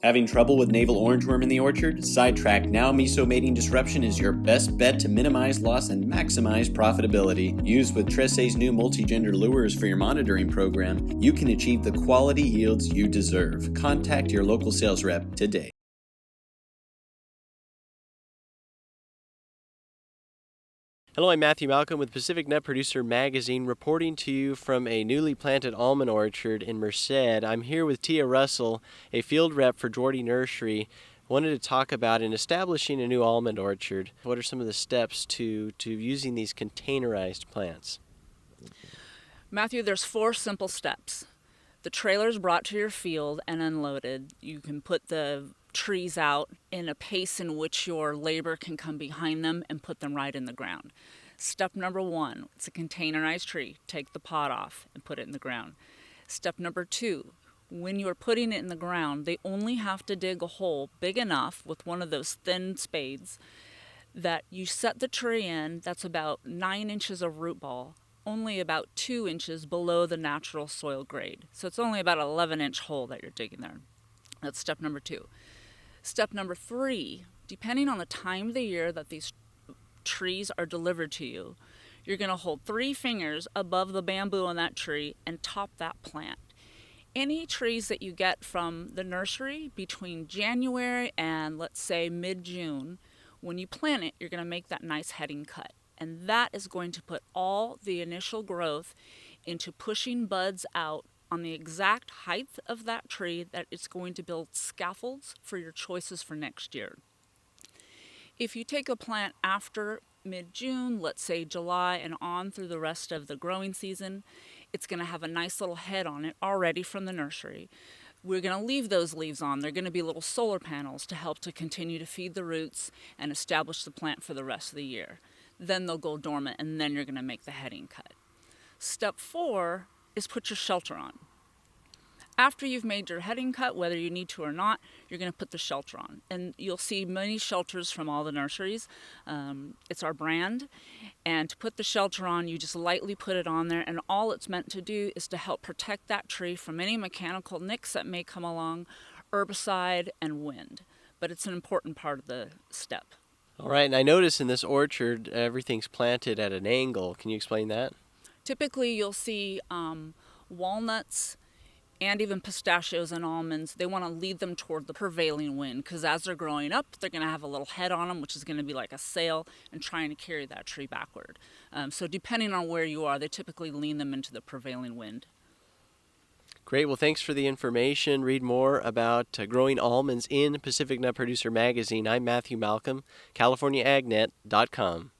Having trouble with navel orangeworm in the orchard? Sidetrack Now Miso Mating Disruption is your best bet to minimize loss and maximize profitability. Used with Tresse's new multi-gender lures for your monitoring program, you can achieve the quality yields you deserve. Contact your local sales rep today. Hello, I'm Matthew Malcolm with Pacific Nut Producer Magazine, reporting to you from a newly planted almond orchard in Merced. I'm here with Tia Russell, a field rep for Geordie Nursery. Wanted to talk about in establishing a new almond orchard. What are some of the steps to using these containerized plants? Matthew, there's 4 simple steps. The trailer is brought to your field and unloaded. You can put the trees out in a pace in which your labor can come behind them and put them right in the ground. Step number 1, it's a containerized tree. Take the pot off and put it in the ground. Step number 2, when you're putting it in the ground, they only have to dig a hole big enough with one of those thin spades that you set the tree in. That's about 9 inches of root ball, only about 2 inches below the natural soil grade. So it's only about an 11-inch hole that you're digging there. That's step number 2. Step number 3, depending on the time of the year that these trees are delivered to you, you're going to hold 3 fingers above the bamboo on that tree and top that plant. Any trees that you get from the nursery between January and, let's say, mid-June, when you plant it, you're going to make that nice heading cut. And that is going to put all the initial growth into pushing buds out on the exact height of that tree that it's going to build scaffolds for your choices for next year. If you take a plant after mid-June, let's say July and on through the rest of the growing season, it's going to have a nice little head on it already from the nursery. We're going to leave those leaves on. They're going to be little solar panels to help to continue to feed the roots and establish the plant for the rest of the year. Then they'll go dormant, and then you're going to make the heading cut. Step 4 is put your shelter on. After you've made your heading cut, whether you need to or not, you're going to put the shelter on. And you'll see many shelters from all the nurseries. It's our brand. And to put the shelter on, you just lightly put it on there. And all it's meant to do is to help protect that tree from any mechanical nicks that may come along, herbicide, and wind. But it's an important part of the step. All right, and I notice in this orchard, everything's planted at an angle. Can you explain that? Typically, you'll see walnuts and even pistachios and almonds. They want to lead them toward the prevailing wind because as they're growing up, they're going to have a little head on them, which is going to be like a sail and trying to carry that tree backward. So depending on where you are, they typically lean them into the prevailing wind. Great. Well, thanks for the information. Read more about growing almonds in Pacific Nut Producer Magazine. I'm Matthew Malcolm, CaliforniaAgNet.com.